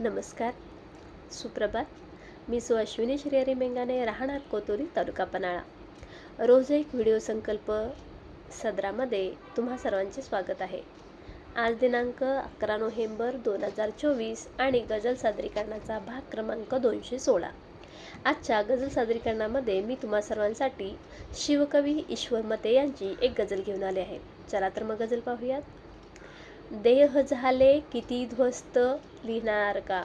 नमस्कार, सुप्रभात. मी अश्विनी श्रीहरी मेंगाने, राहणार कोतुरी, तालुका पन्हाळा. रोज एक व्हिडिओ संकल्प सदरामध्ये तुम्हा सर्वांचे स्वागत आहे. आज दिनांक 11 नोव्हेंबर 2024 आणि गझल सादरीकरणाचा भाग क्रमांक 216. आजच्या गझल सादरीकरणामध्ये मी तुम्हा सर्वांसाठी शिवकवी ईश्वर मते यांची एक गझल घेऊन आले आहे. चला तर मग गझल पाहूयात. देह झाले किती ध्वस्त लिहिणार का,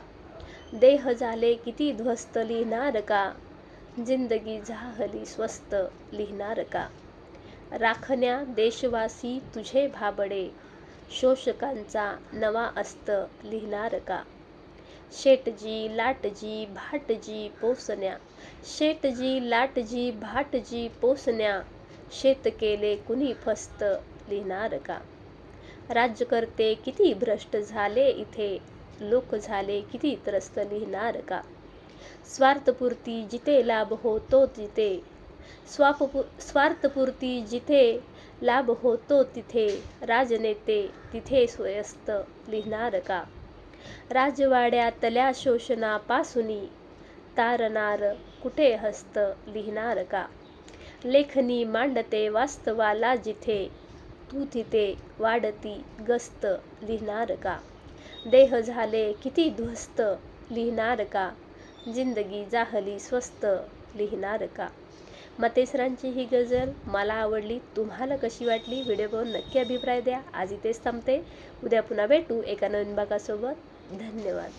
देह झाले किती ध्वस्त लिहिणार का, जिंदगी झाली स्वस्त लिहिणार का, राखण्या देशवासी तुझे भाबडे, शोषकांचा नवा अस्त लिहिणार का, शेटजी लाटजी भाटजी पोसण्या, शेटजी लाटजी भाटजी पोसण्या, शेत केले कुणी फस्त लिहिणार का, राज्यकर्ते किती भ्रष्ट झाले इथे, लोक झाले किती त्रस्त लिहिणार का, स्वार्थपूर्ती जिथे लाभ होतो तिथे, स्वार्थपूर्ती जिथे लाभ होतो तिथे, राजनेते तिथे स्वस्त लिहिणार का, राजवाड्यातल्या शोषणापासूनी तारणार कुठे हस्त लिहिणार का, लेखनी मांडते वास्तवाला जिथे, तू तिथे वाढती गस्त लिहिणार का, देह झाले किती ध्वस्त लिहिणार का, जिंदगी झाली स्वस्त लिहिणार का. मतेसरांची ही गझल मला आवडली. तुम्हाला कशी वाटली? व्हिडिओ पाहून नक्की अभिप्राय द्या. आज इथेच थांबते. उद्या पुन्हा भेटू एका नवीन भागासोबत. धन्यवाद.